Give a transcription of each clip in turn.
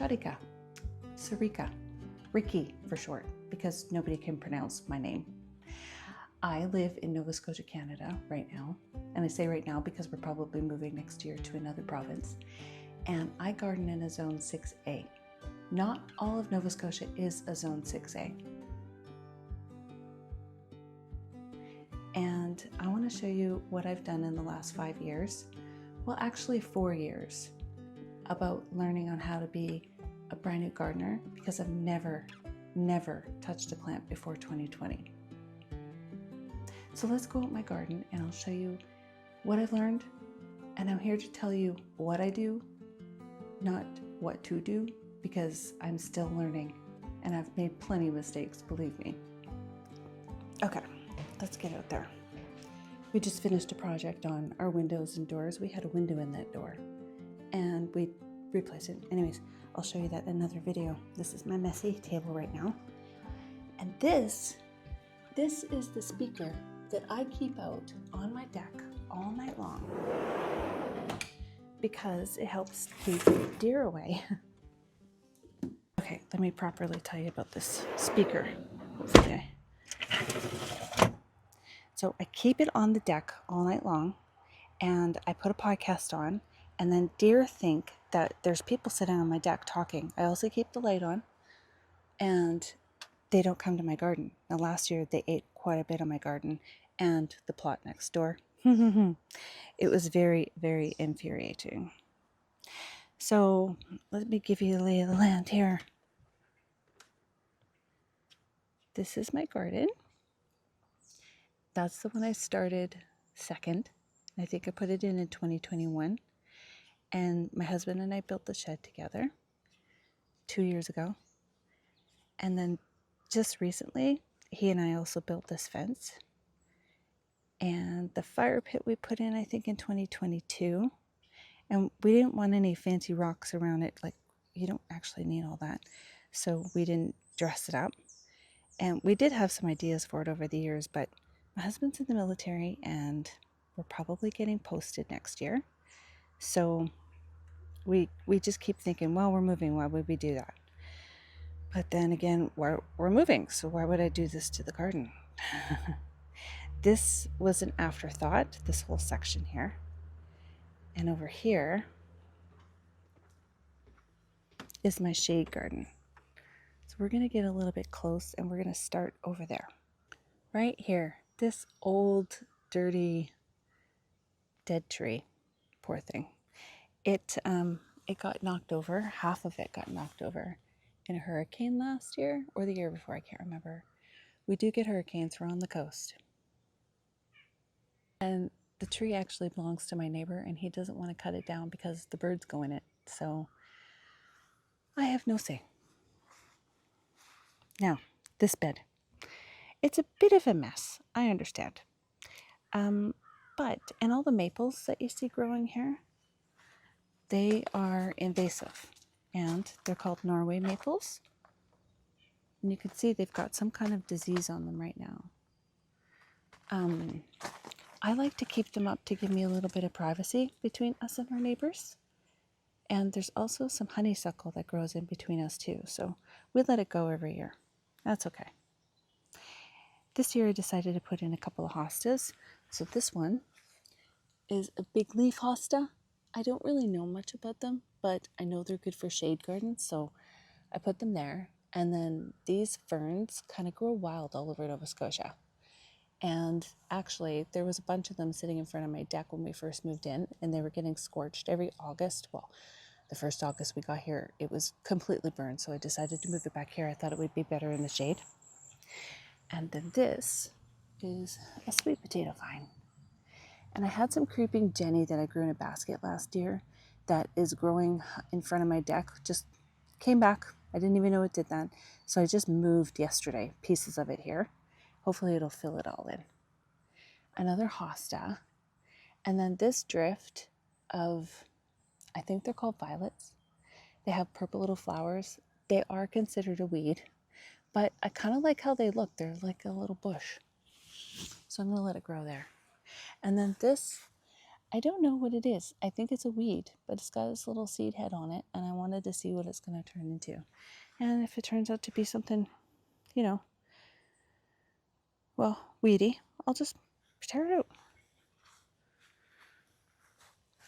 Sharika, Sarika, Riky for short, because nobody can pronounce my name. I live in Nova Scotia, Canada right now, and I say right now because we're probably moving next year to another province, and I garden in a Zone 6A. Not all of Nova Scotia is a Zone 6A. And I want to show you what I've done in the last 5 years, well actually 4 years, about learning on how to be a brand new gardener, because I've never touched a plant before 2020. So let's go out my garden and I'll show you what I've learned, and I'm here to tell you what I do, not what to do, because I'm still learning and I've made plenty of mistakes, believe me. Okay, let's get out there. We just finished a project on our windows and doors. We had a window in that door and we replaced it. Anyways, I'll show you that in another video. This is my messy table right now. And this is the speaker that I keep out on my deck all night long because it helps keep deer away. Okay, let me properly tell you about this speaker. Okay. So I keep it on the deck all night long, and I put a podcast on, and then deer think that there's people sitting on my deck talking. I also keep the light on, and they don't come to my garden. Now last year they ate quite a bit of my garden and the plot next door. It was very, very infuriating. So let me give you the lay of the land here. This is my garden. That's the one I started second. I think I put it in 2021. And my husband and I built the shed together 2 years ago. And then just recently, he and I also built this fence. And the fire pit we put in, I think, in 2022. And we didn't want any fancy rocks around it. Like, you don't actually need all that. So we didn't dress it up. And we did have some ideas for it over the years, but my husband's in the military and we're probably getting posted next year. So we just keep thinking, well, we're moving. Why would we do that? But then again, we're moving. So why would I do this to the garden? This was an afterthought, this whole section here. And over here is my shade garden. So we're going to get a little bit close and we're going to start over there. Right here, this old, dirty, dead tree. Poor thing. It got knocked over. Half of it got knocked over in a hurricane last year or the year before, I can't remember. We do get hurricanes, we're on the coast. And the tree actually belongs to my neighbor and he doesn't want to cut it down because the birds go in it. So I have no say. Now, this bed. It's a bit of a mess, I understand. And all the maples that you see growing here, they are invasive and they're called Norway maples. And you can see they've got some kind of disease on them right now. I like to keep them up to give me a little bit of privacy between us and our neighbors. And there's also some honeysuckle that grows in between us too. So we let it go every year. That's okay. This year I decided to put in a couple of hostas. So this one is a big leaf hosta. I don't really know much about them, but I know they're good for shade gardens. So I put them there. And then these ferns kind of grow wild all over Nova Scotia. And actually, there was a bunch of them sitting in front of my deck when we first moved in, and they were getting scorched every August. Well, the first August we got here, it was completely burned, so I decided to move it back here. I thought it would be better in the shade. And then this is a sweet potato vine. And I had some creeping Jenny that I grew in a basket last year that is growing in front of my deck. Just came back. I didn't even know it did that. So I just moved yesterday, pieces of it here. Hopefully it'll fill it all in. Another hosta. And then this drift of, I think they're called violets. They have purple little flowers. They are considered a weed, but I kind of like how they look. They're like a little bush. So I'm going to let it grow there. And then this, I don't know what it is. I think it's a weed, but it's got this little seed head on it, and I wanted to see what it's going to turn into. And if it turns out to be something, you know, well, weedy, I'll just tear it out.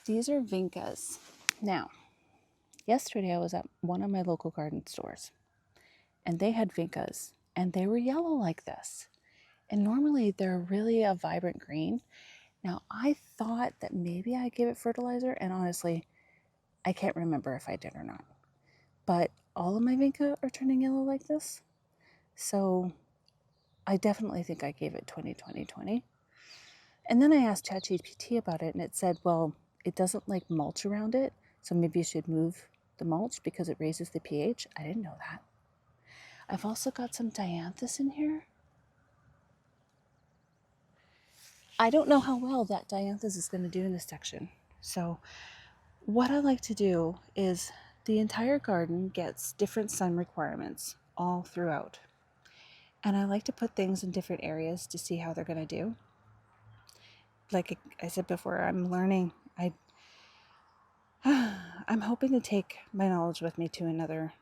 These are vincas. Now, yesterday I was at one of my local garden stores, and they had vincas, and they were yellow like this. And normally they're really a vibrant green. Now, I thought that maybe I gave it fertilizer, and honestly, I can't remember if I did or not. But all of my vinca are turning yellow like this. So I definitely think I gave it 20-20-20. And then I asked ChatGPT about it, and it said, well, it doesn't like mulch around it, so maybe you should move the mulch because it raises the pH. I didn't know that. I've also got some dianthus in here. I don't know how well that dianthus is going to do in this section. So what I like to do is the entire garden gets different sun requirements all throughout. And I like to put things in different areas to see how they're going to do. Like I said before, I'm learning. I'm hoping to take my knowledge with me to another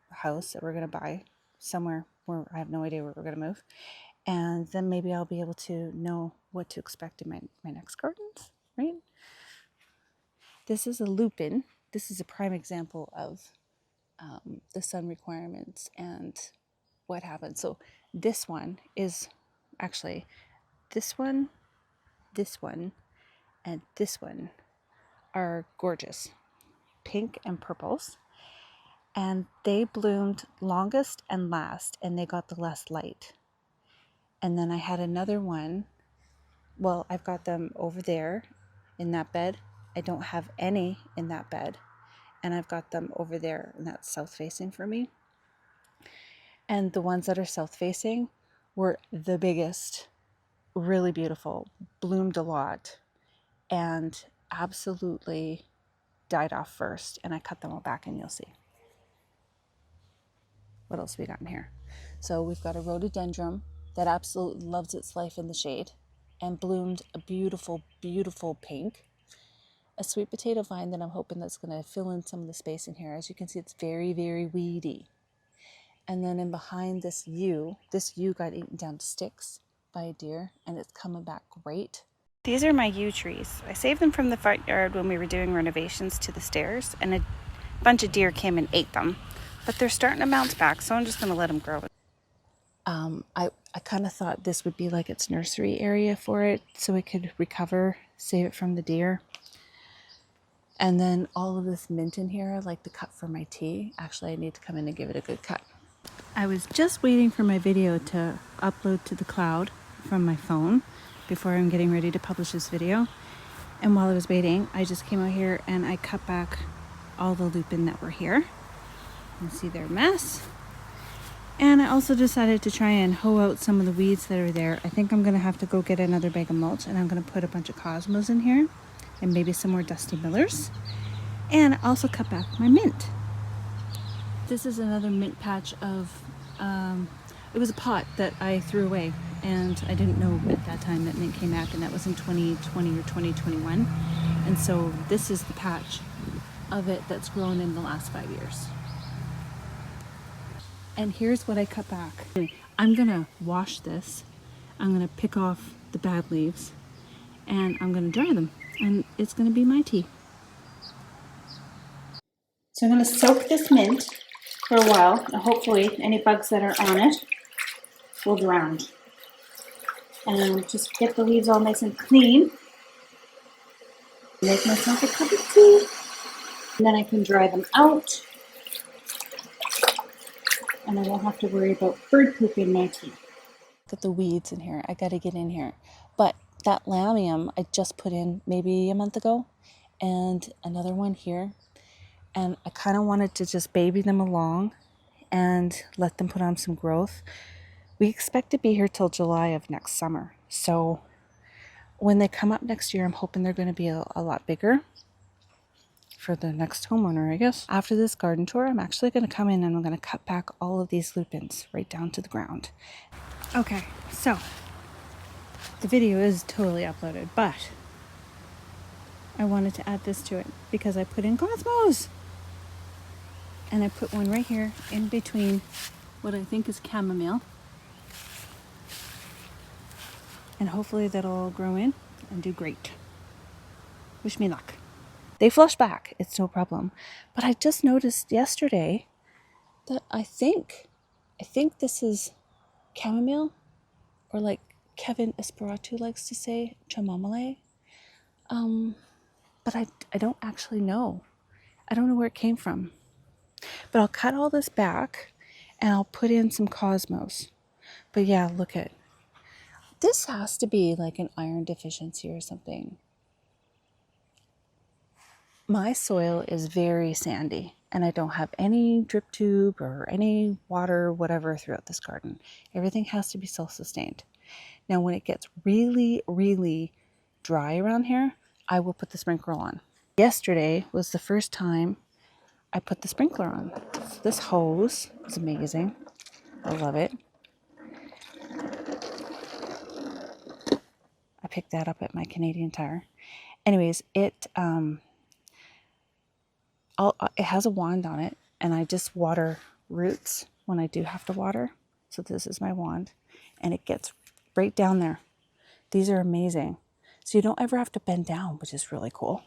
house that we're going to buy somewhere where I have no idea where we're going to move. And then maybe I'll be able to know what to expect in my next gardens, right? This is a lupin. This is a prime example of the sun requirements and what happens. So this one is actually this one, and this one are gorgeous. Pink and purples. And they bloomed longest and last, and they got the less light. And then I had another one. Well, I've got them over there in that bed. I don't have any in that bed. And I've got them over there, and that's south facing for me. And the ones that are south facing were the biggest, really beautiful, bloomed a lot, and absolutely died off first. And I cut them all back, and you'll see. What else we got in here? So we've got a rhododendron that absolutely loves its life in the shade and bloomed a beautiful, beautiful pink. A sweet potato vine that I'm hoping that's going to fill in some of the space in here. As you can see, it's very, very weedy. And then in behind this yew got eaten down to sticks by a deer, and it's coming back great. These are my yew trees. I saved them from the front yard when we were doing renovations to the stairs, and a bunch of deer came and ate them. But they're starting to bounce back, so I'm just going to let them grow. I kind of thought this would be like its nursery area for it, so it could recover, save it from the deer. And then all of this mint in here, I like to cut for my tea. Actually, I need to come in and give it a good cut. I was just waiting for my video to upload to the cloud from my phone before I'm getting ready to publish this video. And while I was waiting, I just came out here and I cut back all the lupin that were here. You can see their mess. And I also decided to try and hoe out some of the weeds that are there. I think I'm going to have to go get another bag of mulch, and I'm going to put a bunch of cosmos in here and maybe some more dusty millers. And also cut back my mint. This is another mint patch of, it was a pot that I threw away, and I didn't know at that time that mint came back, and that was in 2020 or 2021. And so this is the patch of it that's grown in the last 5 years. And here's what I cut back. I'm gonna wash this. I'm gonna pick off the bad leaves, and I'm gonna dry them, and it's gonna be my tea. So I'm gonna soak this mint for a while, and hopefully any bugs that are on it will drown. And just get the leaves all nice and clean. Make myself a cup of tea, and then I can dry them out. And I won't have to worry about bird poop in my tea. Look at the weeds in here. I got to get in here. But that lamium I just put in maybe a month ago, and another one here. And I kind of wanted to just baby them along and let them put on some growth. We expect to be here till July of next summer. So when they come up next year, I'm hoping they're going to be a lot bigger for the next homeowner, I guess. After this garden tour, I'm actually going to come in and I'm going to cut back all of these lupins right down to the ground. Okay, so the video is totally uploaded, but I wanted to add this to it because I put in cosmos. And I put one right here in between what I think is chamomile. And hopefully that'll all grow in and do great. Wish me luck. They flush back, it's no problem. But I just noticed yesterday that I think this is chamomile, or like Kevin Esperatu likes to say, chamomile. But I don't actually know. I don't know where it came from. But I'll cut all this back and I'll put in some cosmos. But yeah, look at this. Has to be like an iron deficiency or something. My soil is very sandy and I don't have any drip tube or any water, whatever, throughout this garden. Everything has to be self-sustained. Now, when it gets really, really dry around here, I will put the sprinkler on. Yesterday was the first time I put the sprinkler on. So this hose is amazing. I love it. I picked that up at my Canadian Tire. Anyways, it has a wand on it, and I just water roots when I do have to water. So this is my wand, and it gets right down there. These are amazing. So you don't ever have to bend down, which is really cool.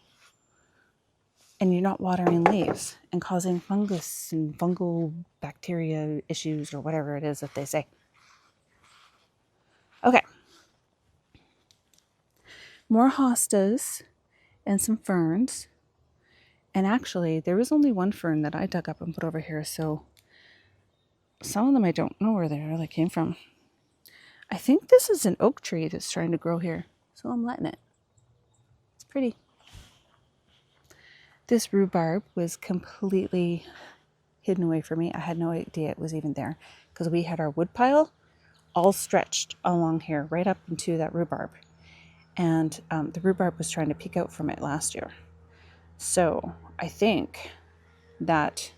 And you're not watering leaves and causing fungus and fungal bacteria issues or whatever it is that they say. Okay. More hostas and some ferns. And actually, there was only one fern that I dug up and put over here, so some of them I don't know where they really came from. I think this is an oak tree that's trying to grow here, so I'm letting it. It's pretty. This rhubarb was completely hidden away from me. I had no idea it was even there because we had our wood pile all stretched along here, right up into that rhubarb. And the rhubarb was trying to peek out from it last year. So I think that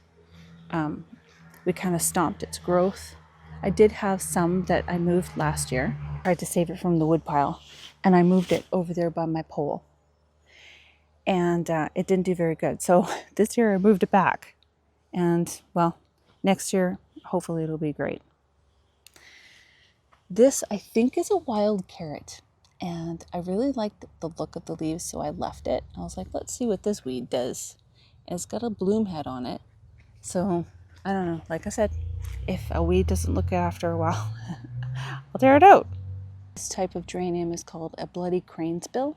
we kind of stomped its growth. I did have some that I moved last year. I tried to save it from the wood pile, and I moved it over there by my pole. And it didn't do very good. So this year I moved it back. And well, next year, hopefully it'll be great. This, I think, is a wild carrot. And I really liked the look of the leaves, so I left it. I was like, let's see what this weed does. And it's got a bloom head on it. So, I don't know. Like I said, if a weed doesn't look after a while, I'll tear it out. This type of geranium is called a bloody cranesbill.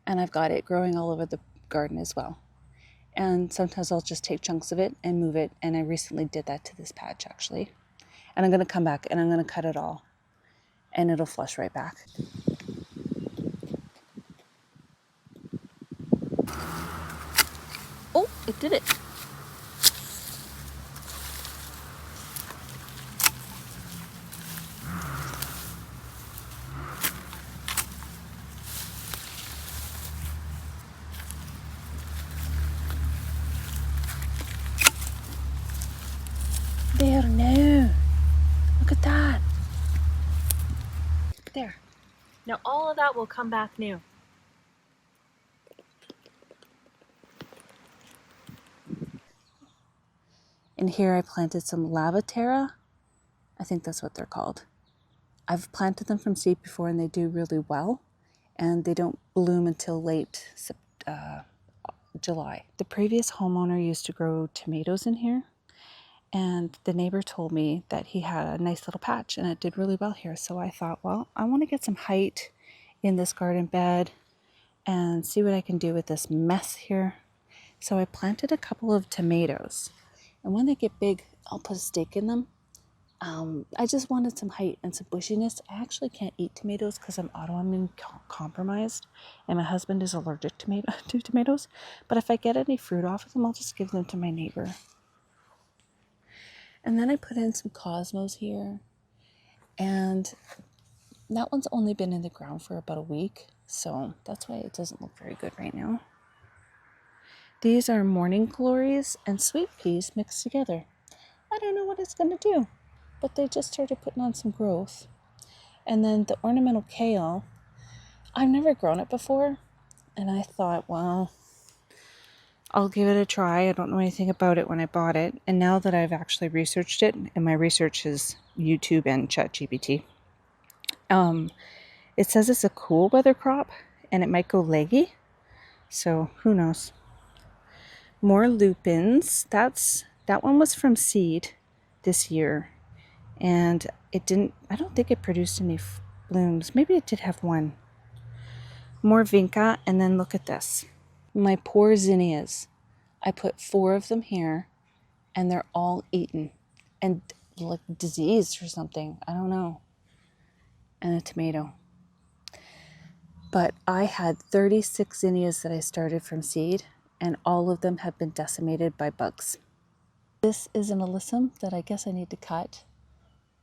And I've got it growing all over the garden as well. And sometimes I'll just take chunks of it and move it. And I recently did that to this patch, actually. And I'm going to come back and I'm going to cut it all. And it'll flush right back. Oh, it did it. There, now. Look at that. There. Now all of that will come back new. And here I planted some Lavaterra. I think that's what they're called. I've planted them from seed before and they do really well. And they don't bloom until late July. The previous homeowner used to grow tomatoes in here. And the neighbor told me that he had a nice little patch and it did really well here. So I thought, well, I want to get some height in this garden bed and see what I can do with this mess here. So I planted a couple of tomatoes. And when they get big, I'll put a stake in them. I just wanted some height and some bushiness. I actually can't eat tomatoes because I'm autoimmune compromised. And my husband is allergic to tomatoes. But if I get any fruit off of them, I'll just give them to my neighbor. And then I put in some cosmos here. And that one's only been in the ground for about a week. So that's why it doesn't look very good right now. These are morning glories and sweet peas mixed together. I don't know what it's going to do, but they just started putting on some growth. And then the ornamental kale, I've never grown it before, And I thought, well, I'll give it a try. I don't know anything about it when I bought it. And now that I've actually researched it, and my research is YouTube and ChatGPT, it says it's a cool weather crop and it might go leggy. So who knows? More lupins. That one was from seed this year. And I don't think it produced any blooms. Maybe it did have one. More vinca, and then look at this. My poor zinnias. I put 4 of them here, and they're all eaten. And like diseased or something. I don't know. And a tomato. But I had 36 zinnias that I started from seed, and all of them have been decimated by bugs. This is an alyssum that I guess I need to cut.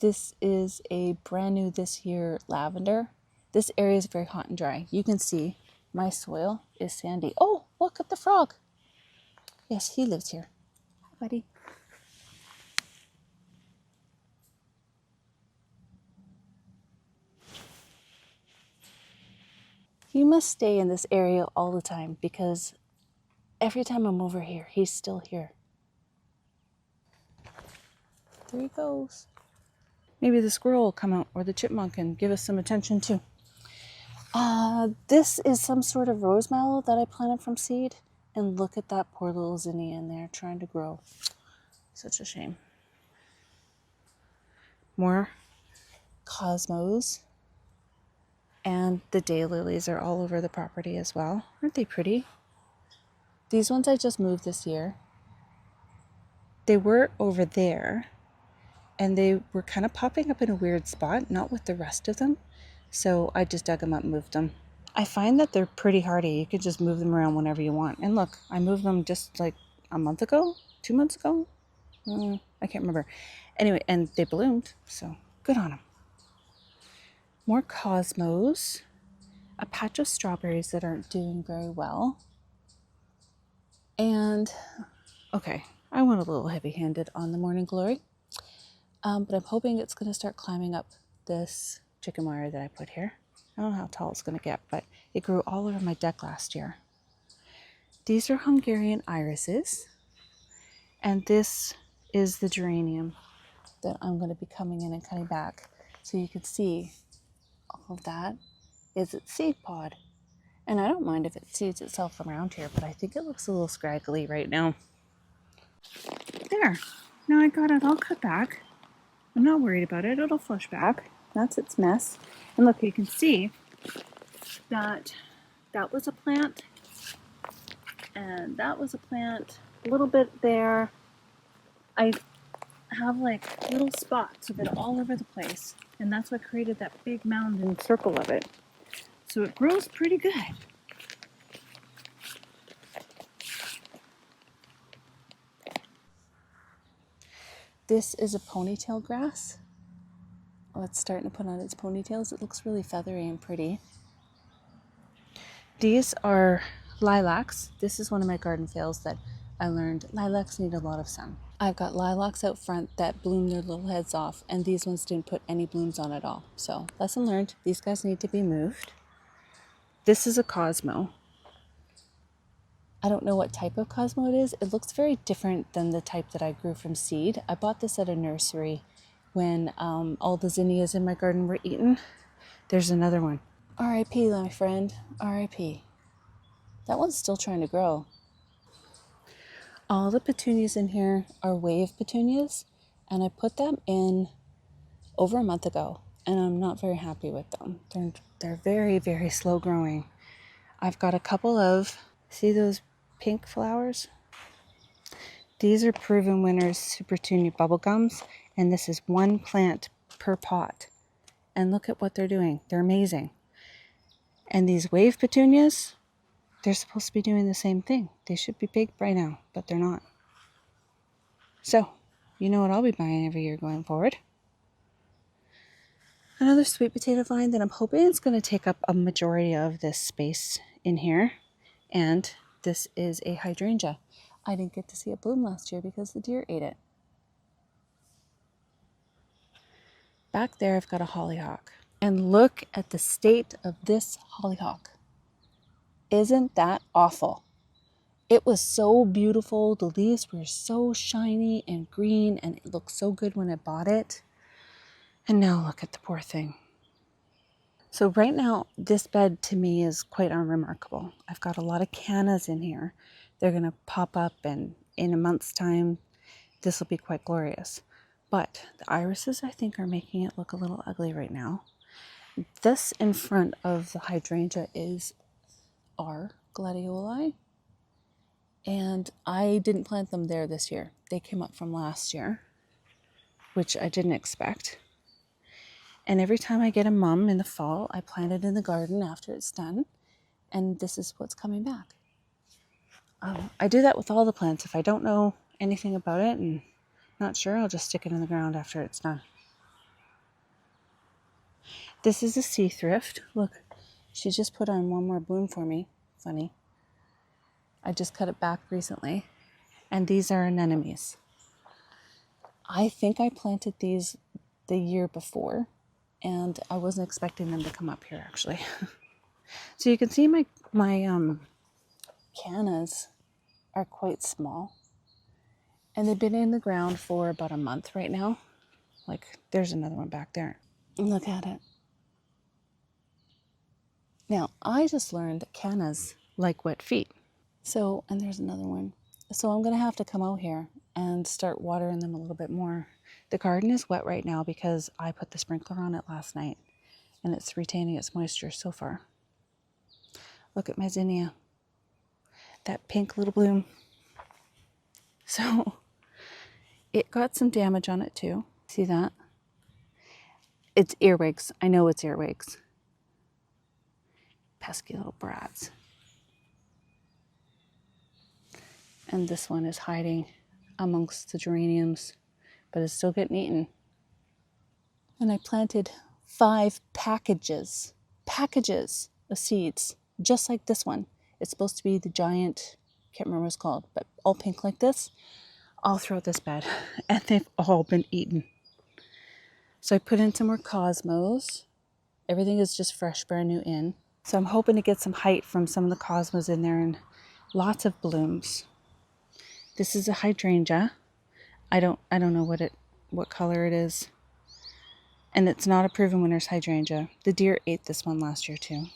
This is a brand new this year lavender. This area is very hot and dry. You can see my soil is sandy. Oh, look at the frog. Yes, he lives here. Buddy. You must stay in this area all the time because every time I'm over here, he's still here. There he goes. Maybe the squirrel will come out or the chipmunk and give us some attention too. This is some sort of rose mallow that I planted from seed. And look at that poor little zinnia in there trying to grow. Such a shame. More cosmos. And the daylilies are all over the property as well. Aren't they pretty? These ones I just moved this year. They were over there. And they were kind of popping up in a weird spot, not with the rest of them. So I just dug them up and moved them. I find that they're pretty hardy. You can just move them around whenever you want. And look, I moved them just like a month ago, 2 months ago. I can't remember. Anyway, and they bloomed, so good on them. More cosmos. A patch of strawberries that aren't doing very well. And, okay, I went a little heavy-handed on the morning glory. But I'm hoping it's going to start climbing up this chicken wire that I put here. I don't know how tall it's going to get, but it grew all over my deck last year. These are Hungarian irises. And this is the geranium that I'm going to be coming in and cutting back. So you can see all of that is its seed pod. And I don't mind if it seeds itself around here, but I think it looks a little scraggly right now. There. Now I got it all cut back. I'm not worried about it. It'll flush back. That's its mess. And look, you can see that that was a plant. And that was a plant. A little bit there. I have like little spots of it all over the place. And that's what created that big mound and circle of it. So it grows pretty good. This is a ponytail grass. Oh, it's starting to put on its ponytails. It looks really feathery and pretty. These are lilacs. This is one of my garden fails that I learned. Lilacs need a lot of sun. I've got lilacs out front that bloom their little heads off, and these ones didn't put any blooms on at all. So, lesson learned. These guys need to be moved. This is a cosmo. I don't know what type of cosmo it is. It looks very different than the type that I grew from seed. I bought this at a nursery when all the zinnias in my garden were eaten. There's another one. R.I.P. my friend. R.I.P. That one's still trying to grow. All the petunias in here are wave petunias, and I put them in over a month ago, and I'm not very happy with them. They're very, very slow growing. I've got a couple of, see those pink flowers? These are Proven Winners Super Tunia bubblegums, and this is 1 plant per pot. And look at what they're doing. They're amazing. And these wave petunias, they're supposed to be doing the same thing. They should be big by now, but they're not. So, you know what I'll be buying every year going forward? Another sweet potato vine that I'm hoping is going to take up a majority of this space in here. And this is a hydrangea. I didn't get to see it bloom last year because the deer ate it. Back there I've got a hollyhock. And look at the state of this hollyhock. Isn't that awful? It was so beautiful. The leaves were so shiny and green, and it looked so good when I bought it. And now look at the poor thing. So right now, this bed to me is quite unremarkable. I've got a lot of cannas in here. They're going to pop up, and in a month's time, this will be quite glorious. But the irises, I think, are making it look a little ugly right now. This in front of the hydrangea is our gladioli. And I didn't plant them there this year. They came up from last year, which I didn't expect. And every time I get a mum in the fall, I plant it in the garden after it's done. And this is what's coming back. I do that with all the plants. If I don't know anything about it and not sure, I'll just stick it in the ground after it's done. This is a sea thrift. Look, she just put on one more bloom for me. Funny. I just cut it back recently. And these are anemones. I think I planted these the year before, and I wasn't expecting them to come up here actually. So you can see my cannas are quite small, and they've been in the ground for about a month right now. Like, there's another one back there. Look at it. Now, I just learned that cannas like wet feet. So, and there's another one. So I'm going to have to come out here and start watering them a little bit more. The garden is wet right now because I put the sprinkler on it last night, and it's retaining its moisture so far. Look at my zinnia. That pink little bloom. So it got some damage on it too. See that? It's earwigs. I know it's earwigs. Pesky little brats. And this one is hiding amongst the geraniums, but it's still getting eaten. And I planted 5 packages of seeds, just like this one. It's supposed to be the giant, can't remember what it's called, but all pink like this, all throughout this bed. And they've all been eaten. So I put in some more cosmos. Everything is just fresh, brand new in. So I'm hoping to get some height from some of the cosmos in there and lots of blooms. This is a hydrangea. I don't know what color it is. And it's not a proven winner's hydrangea. The deer ate this one last year too.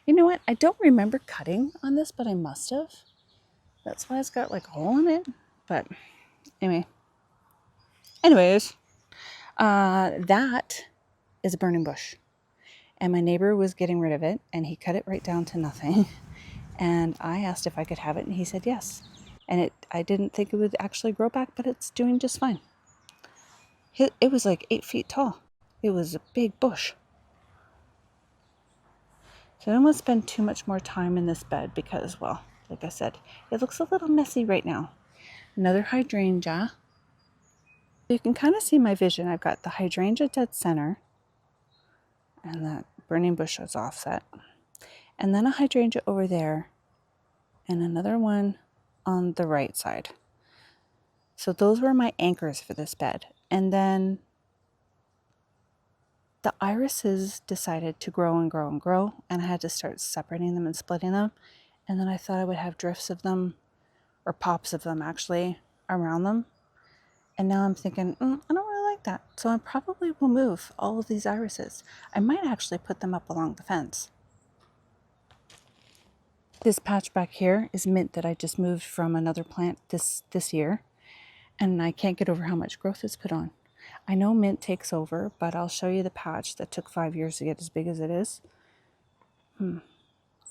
You know what? I don't remember cutting on this, but I must have. That's why it's got like a hole in it. But anyways, that is a burning bush. And my neighbor was getting rid of it, and he cut it right down to nothing. And I asked if I could have it, and he said yes. And I didn't think it would actually grow back, but it's doing just fine. It was like 8 feet tall. It was a big bush. So I don't want to spend too much more time in this bed because, well, like I said, it looks a little messy right now. Another hydrangea. You can kind of see my vision. I've got the hydrangea dead center, and that burning bush is offset. And then a hydrangea over there, and another one on the right side. So those were my anchors for this bed. And then the irises decided to grow and grow and grow, and I had to start separating them and splitting them. And then I thought I would have drifts of them, or pops of them actually, around them. And now I'm thinking, I don't really like that. So I probably will move all of these irises. I might actually put them up along the fence. This patch back here is mint that I just moved from another plant this year. And I can't get over how much growth it's put on. I know mint takes over, but I'll show you the patch that took 5 years to get as big as it is.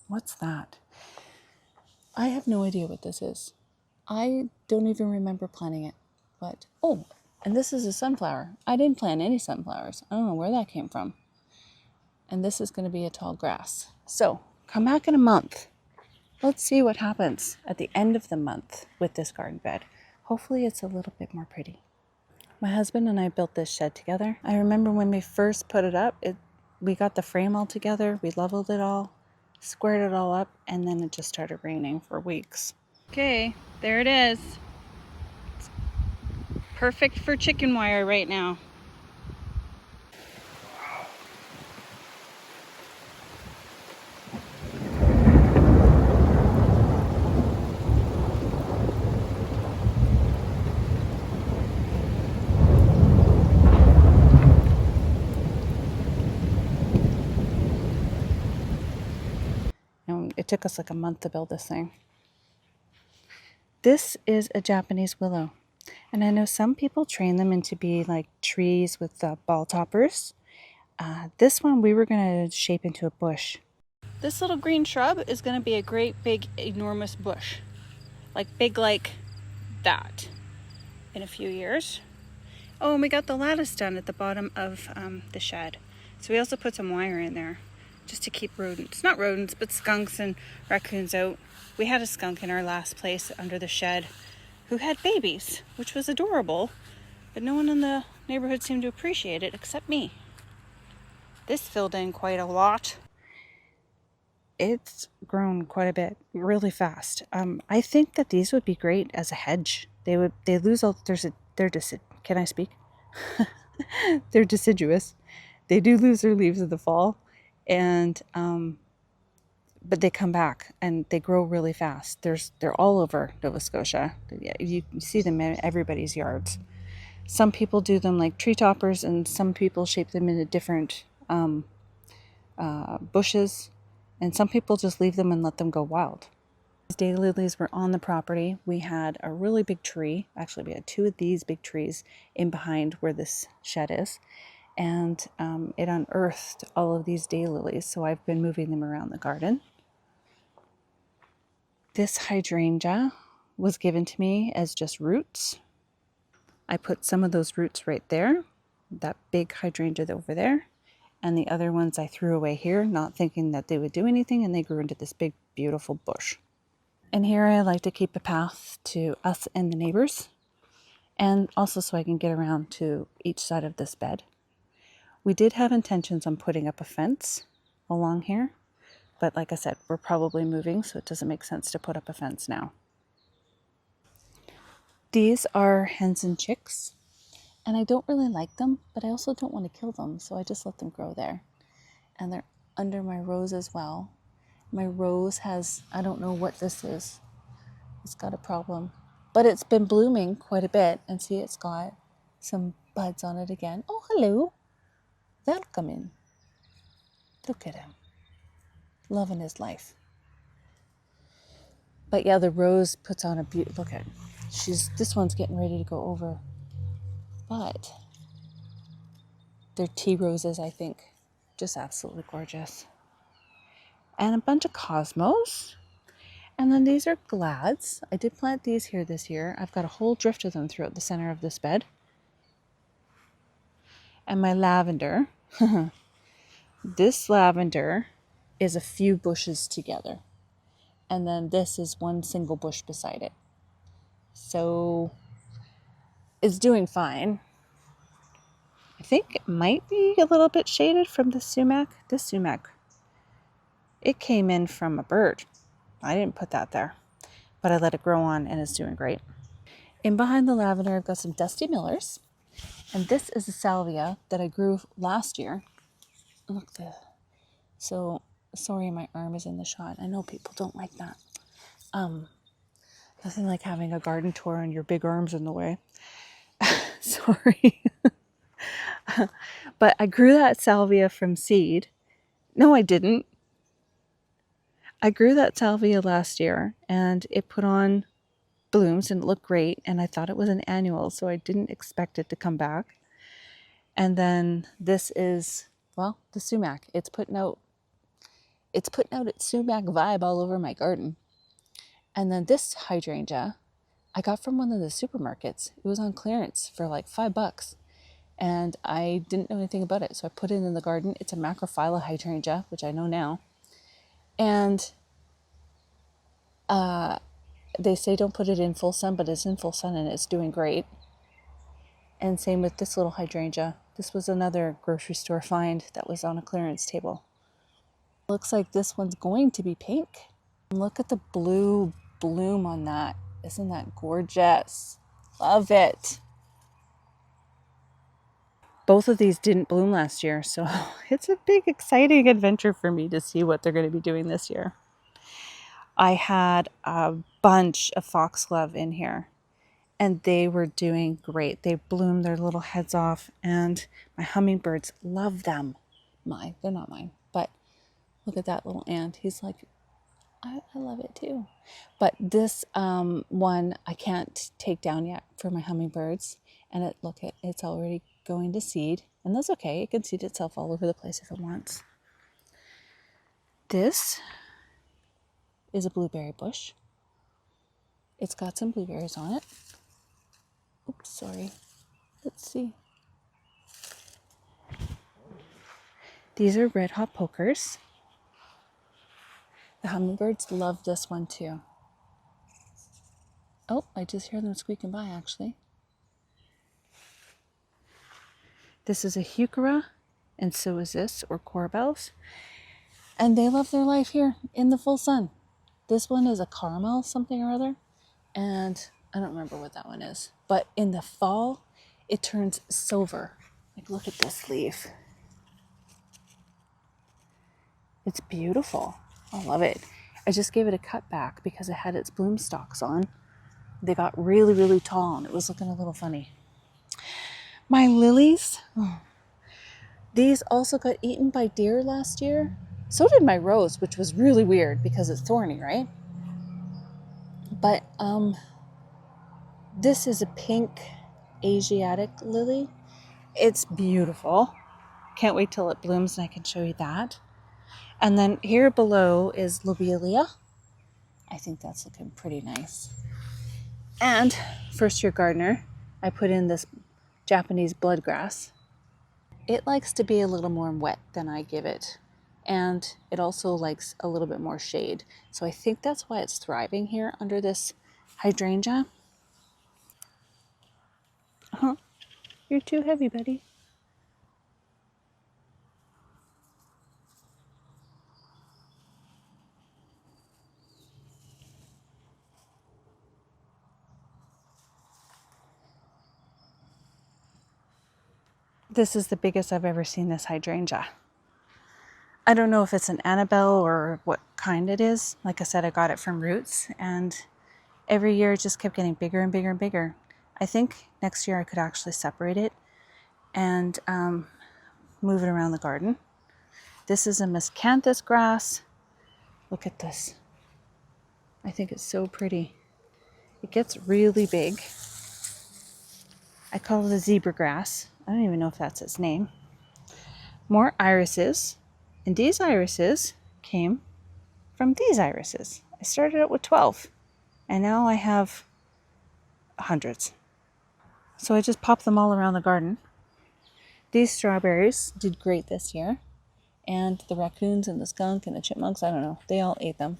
What's that? I have no idea what this is. I don't even remember planting it. But, oh, and this is a sunflower. I didn't plant any sunflowers. I don't know where that came from. And this is going to be a tall grass. So, come back in a month. Let's see what happens at the end of the month with this garden bed. Hopefully it's a little bit more pretty. My husband and I built this shed together. I remember when we first put it up, we got the frame all together, we leveled it all, squared it all up, and then it just started raining for weeks. Okay, there it is. It's perfect for chicken wire right now. took us like a month to build this thing. This is a Japanese willow. And I know some people train them into be like trees with ball toppers. This one we were going to shape into a bush. This little green shrub is going to be a great big enormous bush. Like big like that in a few years. Oh, and we got the lattice done at the bottom of the shed. So we also put some wire in there just to keep rodents, not rodents, but skunks and raccoons out. We had a skunk in our last place under the shed who had babies, which was adorable, but no one in the neighborhood seemed to appreciate it except me. This filled in quite a lot. It's grown quite a bit, really fast. I think that these would be great as a hedge. They lose all, can I speak? They're deciduous. They do lose their leaves in the fall, and but they come back and they grow really fast. They're all over Nova Scotia. You see them in everybody's yards. Some people do them like tree toppers, and some people shape them into different bushes, and some people just leave them and let them go wild. These daylilies were on the property. We had a really big tree. Actually, we had two of these big trees in behind where this shed is, and it unearthed all of these daylilies, so I've been moving them around the garden. This hydrangea was given to me as just roots. I put some of those roots right there, that big hydrangea over there, and the other ones I threw away here, not thinking that they would do anything, and they grew into this big, beautiful bush. And here I like to keep a path to us and the neighbors, and also so I can get around to each side of this bed. We did have intentions on putting up a fence along here, but like I said, we're probably moving, so it doesn't make sense to put up a fence now. These are hens and chicks, and I don't really like them, but I also don't want to kill them, so I just let them grow there. And they're under my rose as well. My rose has, I don't know what this is. It's got a problem, but it's been blooming quite a bit, and see, it's got some buds on it again. Oh, hello. Welcome in. Look at him. Loving his life. But yeah, the rose puts on a beauty. Look at, this one's getting ready to go over. But they're tea roses, I think. Just absolutely gorgeous. And a bunch of cosmos. And then these are glads. I did plant these here this year. I've got a whole drift of them throughout the center of this bed. And my lavender. This lavender is a few bushes together. And then this is one single bush beside it. So it's doing fine. I think it might be a little bit shaded from the sumac. This sumac, it came in from a bird. I didn't put that there, but I let it grow on and it's doing great. In behind the lavender, I've got some Dusty Millers. And this is a salvia that I grew last year. Look there. So, sorry my arm is in the shot. I know people don't like that. Nothing like having a garden tour and your big arms in the way. Sorry. But I grew that salvia from seed. No, I didn't. I grew that salvia last year and it put on blooms and it looked great. And I thought it was an annual, so I didn't expect it to come back. And then this is, well, the sumac. It's putting out its sumac vibe all over my garden. And then this hydrangea, I got from one of the supermarkets. It was on clearance for like $5. And I didn't know anything about it, so I put it in the garden. It's a macrophylla hydrangea, which I know now. And they say don't put it in full sun, but it's in full sun and it's doing great. And same with this little hydrangea. This was another grocery store find that was on a clearance table. Looks like this one's going to be pink. Look at the blue bloom on that. Isn't that gorgeous? Love it. Both of these didn't bloom last year, so it's a big, exciting adventure for me to see what they're going to be doing this year. I had a bunch of foxglove in here, and they were doing great. They bloomed their little heads off, and my hummingbirds love them. They're not mine, but look at that little ant. He's like I love it too. But this one I can't take down yet for my hummingbirds. And it's already going to seed. And that's okay. It can seed itself all over the place if it wants. This is a blueberry bush. It's got some blueberries on it. Oops, sorry. Let's see. These are red hot pokers. The hummingbirds love this one too. Oh, I just hear them squeaking by actually. This is a heuchera, and so is this, or corbels. And they love their life here in the full sun. This one is a caramel something or other, and I don't remember what that one is. But in the fall, it turns silver. Like, look at this leaf. It's beautiful. I love it. I just gave it a cut back because it had its bloom stalks on. They got really, really tall, and it was looking a little funny. My lilies, these also got eaten by deer last year. So did my rose, which was really weird because it's thorny, right? But this is a pink Asiatic lily. It's beautiful. Can't wait till it blooms and I can show you that. And then here below is lobelia. I think that's looking pretty nice. And first year gardener, I put in this Japanese bloodgrass. It likes to be a little more wet than I give it. And it also likes a little bit more shade. So I think that's why it's thriving here under this hydrangea. You're too heavy, buddy. This is the biggest I've ever seen this hydrangea. I don't know if it's an Annabelle or what kind it is. Like I said, I got it from roots, and every year it just kept getting bigger and bigger and bigger. I think next year I could actually separate it and move it around the garden. This is a miscanthus grass. Look at this. I think it's so pretty. It gets really big. I call it a zebra grass. I don't even know if that's its name. More irises. And these irises came from these irises. I started out with 12. And now I have hundreds. So I just popped them all around the garden. These strawberries did great this year. And the raccoons and the skunk and the chipmunks, I don't know, they all ate them.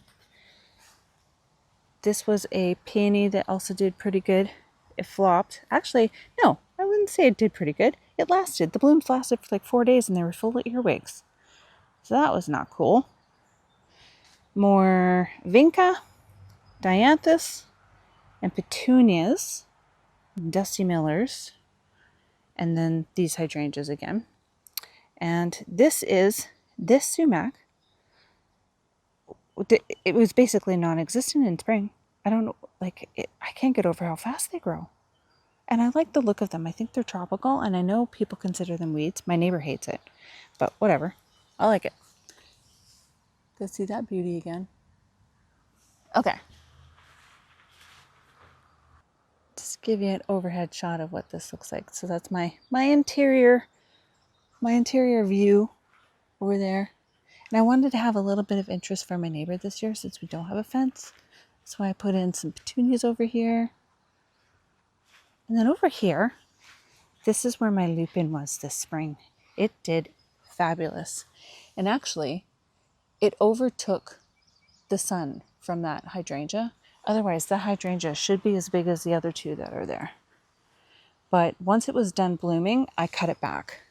This was a peony that also did pretty good. It flopped. Actually, no, I wouldn't say it did pretty good. It lasted. The blooms lasted for like 4 days and they were full of earwigs. So that was not cool. More vinca, dianthus, and petunias, dusty millers, and then these hydrangeas again. And this sumac. It was basically non-existent in spring. I don't know, I can't get over how fast they grow. And I like the look of them. I think they're tropical, and I know people consider them weeds. My neighbor hates it, but whatever. I like it. Go see that beauty again. Okay. Just give you an overhead shot of what this looks like. So that's my interior view over there. And I wanted to have a little bit of interest for my neighbor this year since we don't have a fence. So I put in some petunias over here. And then over here, this is where my lupin was this spring. It did fabulous. And actually, it overtook the sun from that hydrangea. Otherwise, that hydrangea should be as big as the other two that are there. But once it was done blooming, I cut it back.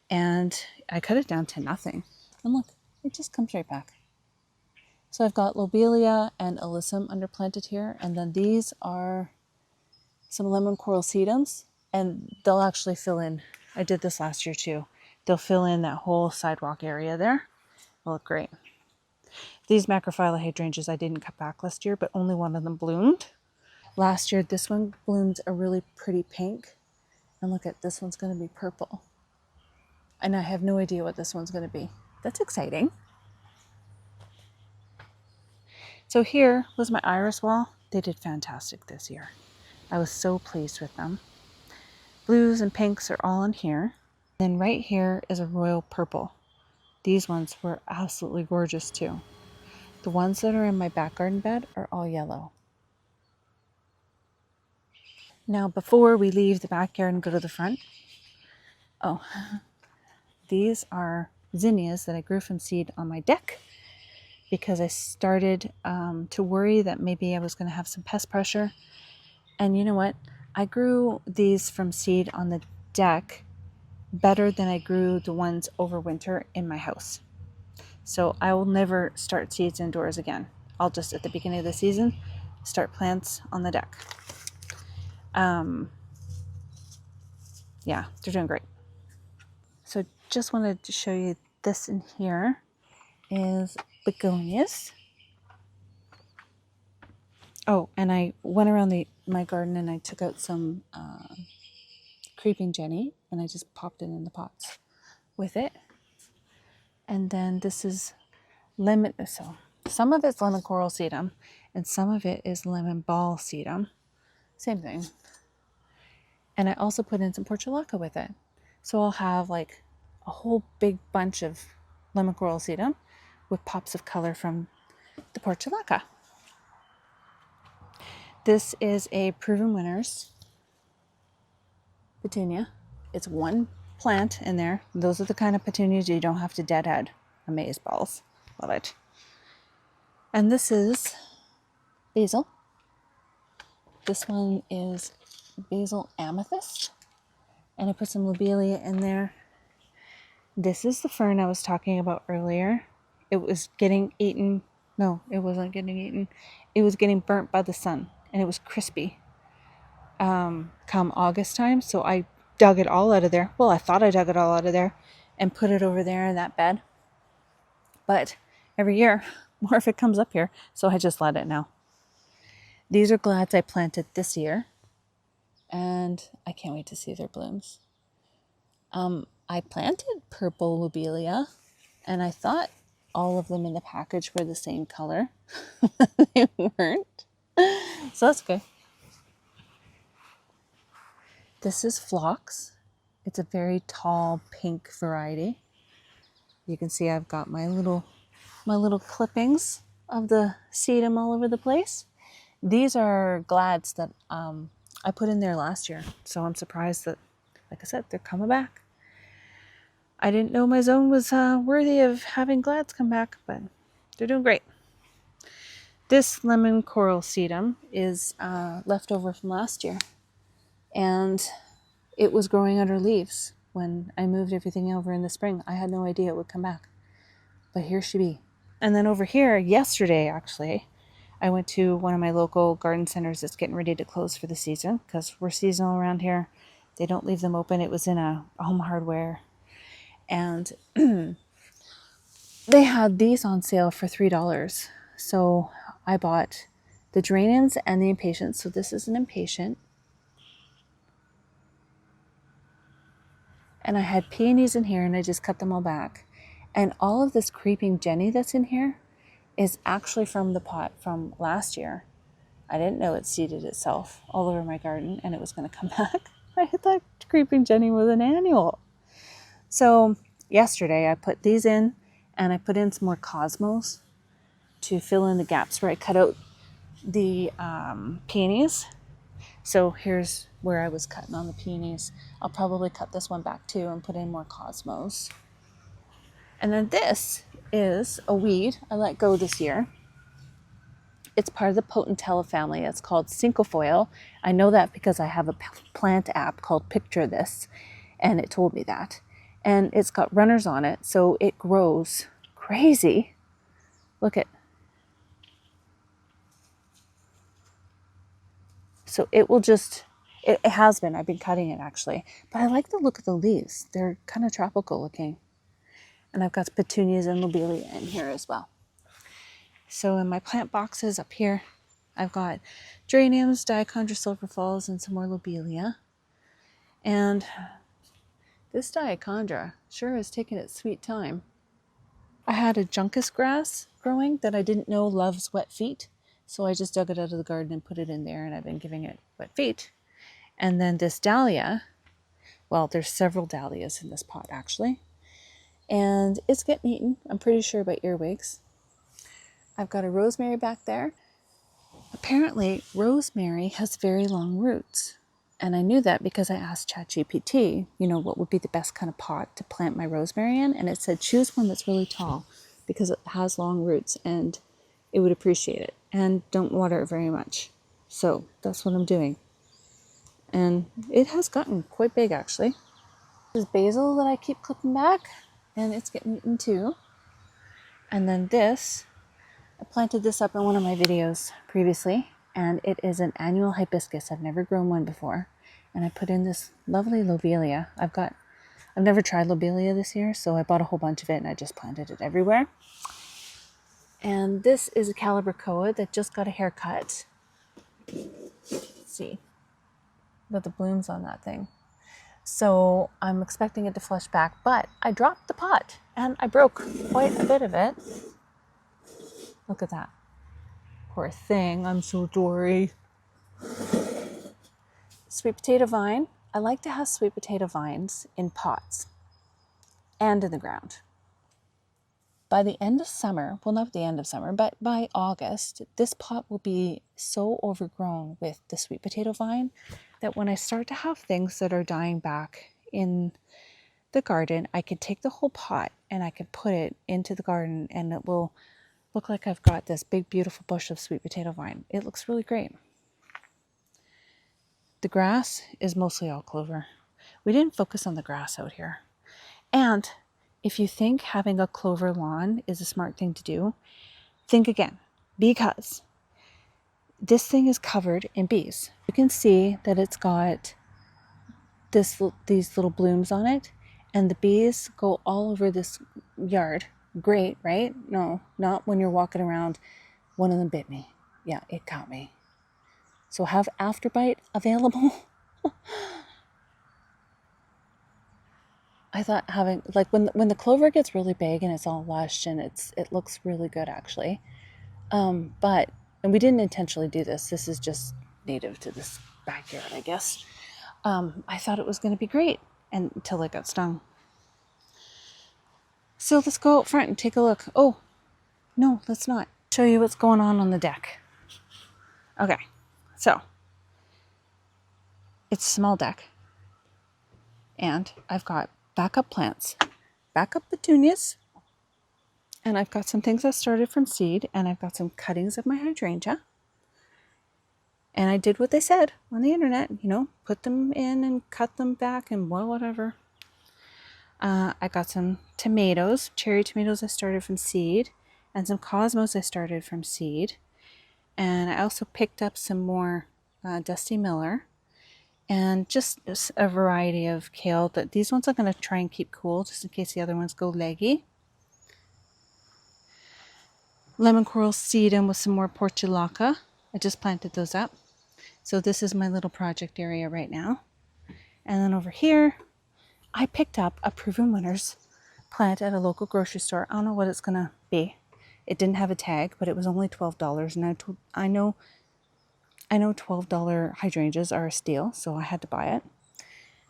And I cut it down to nothing. And look, it just comes right back. So I've got lobelia and alyssum underplanted here. And then these are some lemon coral sedums. And they'll actually fill in. I did this last year too. They'll fill in that whole sidewalk area there. They'll look great. These macrophylla hydrangeas I didn't cut back last year, but only one of them bloomed. Last year, this one bloomed a really pretty pink. And look at this one's going to be purple. And I have no idea what this one's going to be. That's exciting. So here was my iris wall. They did fantastic this year. I was so pleased with them. Blues and pinks are all in here. Then right here is a royal purple. These ones were absolutely gorgeous too. The ones that are in my back garden bed are all yellow. Now before we leave the backyard and go to the front, these are zinnias that I grew from seed on my deck because I started to worry that maybe I was going to have some pest pressure. And you know what? I grew these from seed on the deck better than I grew the ones over winter in my house. So I will never start seeds indoors again. I'll just, at the beginning of the season, start plants on the deck. Yeah, they're doing great. So just wanted to show you this in here is begonias. Oh, and I went around my garden and I took out some creeping Jenny and I just popped it in the pots with it. And then this is lemon, so some of it's lemon coral sedum and some of it is lemon ball sedum. Same thing. And I also put in some portulaca with it. So I'll have like a whole big bunch of lemon coral sedum with pops of color from the portulaca. This is a Proven Winners petunia. It's one plant in there. Those are the kind of petunias you don't have to deadhead. Amaze balls. Love it. And this is basil. This one is basil amethyst. And I put some lobelia in there. This is the fern I was talking about earlier. It was getting eaten. No, it wasn't getting eaten. It was getting burnt by the sun. And it was crispy come August time. So I dug it all out of there. Well, I thought I dug it all out of there and put it over there in that bed. But every year, more of it comes up here. So I just let it now. These are glads I planted this year. And I can't wait to see their blooms. I planted purple lobelia. And I thought all of them in the package were the same color. They weren't. So that's okay. This is phlox. It's a very tall pink variety. You can see I've got my little clippings of the sedum all over the place. These are glads that I put in there last year. So I'm surprised that, like I said, they're coming back. I didn't know my zone was worthy of having glads come back, but they're doing great. This lemon coral sedum is leftover from last year. And it was growing under leaves when I moved everything over in the spring. I had no idea it would come back. But here she be. And then over here, yesterday actually, I went to one of my local garden centers that's getting ready to close for the season because we're seasonal around here. They don't leave them open. It was in a Home Hardware. And they had these on sale for $3. So I bought the geraniums and the impatiens. So this is an impatient. And I had peonies in here and I just cut them all back. And all of this creeping Jenny that's in here is actually from the pot from last year. I didn't know it seeded itself all over my garden and it was going to come back. I thought creeping Jenny was an annual. So yesterday I put these in and I put in some more cosmos to fill in the gaps where I cut out the peonies. So here's where I was cutting on the peonies. I'll probably cut this one back too and put in more cosmos. And then this is a weed I let go this year. It's part of the Potentella family. It's called cinquefoil. I know that because I have a plant app called Picture This, and it told me that. And it's got runners on it, so it grows crazy. Look at. So it will just, it has been, I've been cutting it actually, but I like the look of the leaves. They're kind of tropical looking. And I've got petunias and lobelia in here as well. So in my plant boxes up here, I've got geraniums, dichondra silver falls, and some more lobelia. And this dichondra sure is taking its sweet time. I had a juncus grass growing that I didn't know loves wet feet. So I just dug it out of the garden and put it in there, and I've been giving it wet feet. And then this dahlia, well, there's several dahlias in this pot actually. And it's getting eaten, I'm pretty sure, by earwigs. I've got a rosemary back there. Apparently, rosemary has very long roots. And I knew that because I asked ChatGPT, what would be the best kind of pot to plant my rosemary in. And it said, choose one that's really tall because it has long roots and it would appreciate it. And don't water it very much. So that's what I'm doing. And it has gotten quite big, actually. There's basil that I keep clipping back, and it's getting eaten too. And then this, I planted this up in one of my videos previously, and it is an annual hibiscus. I've never grown one before. And I put in this lovely lobelia. I've never tried lobelia this year, so I bought a whole bunch of it and I just planted it everywhere. And this is a calibrachoa that just got a haircut. Let's see. Got the blooms on that thing. So I'm expecting it to flush back, but I dropped the pot and I broke quite a bit of it. Look at that. Poor thing. I'm so sorry. Sweet potato vine. I like to have sweet potato vines in pots and in the ground. By the end of summer, well, not the end of summer, but by August, this pot will be so overgrown with the sweet potato vine that when I start to have things that are dying back in the garden, I can take the whole pot and I can put it into the garden and it will look like I've got this big, beautiful bush of sweet potato vine. It looks really great. The grass is mostly all clover. We didn't focus on the grass out here. And if you think having a clover lawn is a smart thing to do, think again, because this thing is covered in bees. You can see that it's got these little blooms on it, and the bees go all over this yard. Great, right? No, not when you're walking around. One of them bit me. Yeah, it got me. So have Afterbite available. I thought having, like, when the clover gets really big and it's all lush and it looks really good actually. And we didn't intentionally do this. This is just native to this backyard, I guess. I thought it was going to be great until I got stung. So let's go out front and take a look. Oh, no, let's not. Show you what's going on the deck. Okay, so it's a small deck. And I've got backup plants, backup petunias, and I've got some things I started from seed, and I've got some cuttings of my hydrangea. And I did what they said on the internet, put them in and cut them back and whatever. I got some tomatoes, cherry tomatoes I started from seed, and some cosmos I started from seed. And I also picked up some more Dusty Miller and just a variety of kale. These ones I'm going to try and keep cool just in case the other ones go leggy. Lemon coral sedum with some more portulaca. I just planted those up. So this is my little project area right now. And then over here, I picked up a Proven Winners plant at a local grocery store. I don't know what it's going to be. It didn't have a tag, but it was only $12. And I know $12 hydrangeas are a steal, so I had to buy it.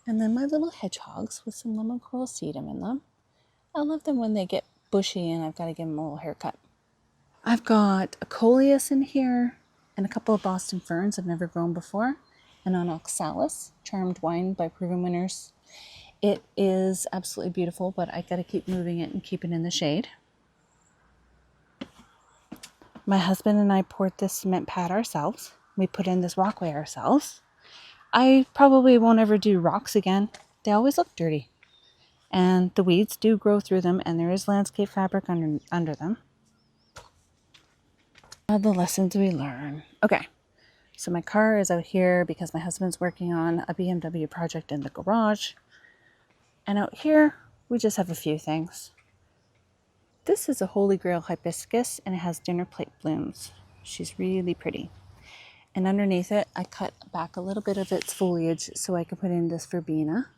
And then my little hedgehogs with some lemon coral sedum in them. I love them when they get bushy and I've got to give them a little haircut. I've got a coleus in here and a couple of Boston ferns I've never grown before. And an oxalis, Charmed Wine by Proven Winners. It is absolutely beautiful, but I got to keep moving it and keep it in the shade. My husband and I poured this cement pad ourselves. We put in this walkway ourselves. I probably won't ever do rocks again. They always look dirty. And the weeds do grow through them, and there is landscape fabric under them. The lessons we learn. Okay, so my car is out here because my husband's working on a BMW project in the garage. And out here, we just have a few things. This is a Holy Grail hibiscus, and it has dinner plate blooms. She's really pretty. And underneath it, I cut back a little bit of its foliage so I can put in this verbena.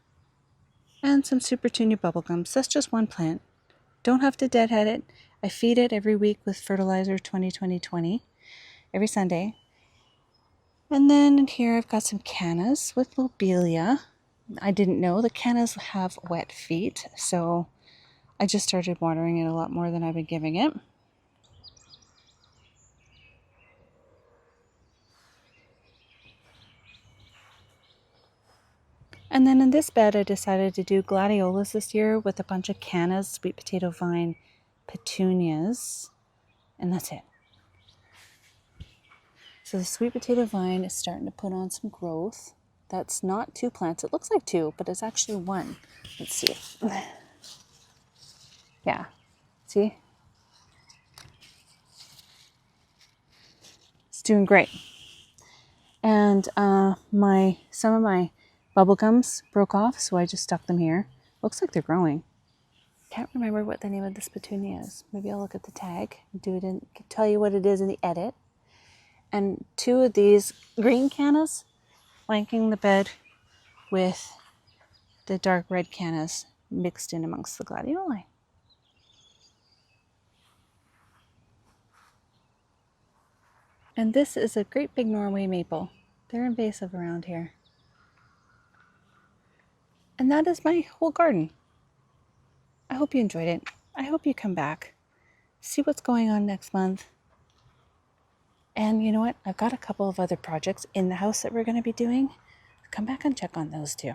And some Super Tunia bubblegums. That's just one plant. Don't have to deadhead it. I feed it every week with fertilizer 20-20-20 every Sunday. And then in here I've got some cannas with lobelia. I didn't know the cannas have wet feet, so I just started watering it a lot more than I've been giving it. And then in this bed I decided to do gladiolas this year with a bunch of cannas, sweet potato vine, petunias, and that's it. So the sweet potato vine is starting to put on some growth. That's not 2 plants. It looks like 2, but it's actually 1. Let's see. Yeah, see? It's doing great. And some of my bubble gums broke off, so I just stuck them here. Looks like they're growing. Can't remember what the name of this petunia is. Maybe I'll look at the tag, tell you what it is in the edit. And 2 of these green cannas flanking the bed with the dark red cannas mixed in amongst the gladioli. And this is a great big Norway maple. They're invasive around here. And that is my whole garden. I hope you enjoyed it. I hope you come back, see what's going on next month. And you know what? I've got a couple of other projects in the house that we're going to be doing. Come back and check on those too.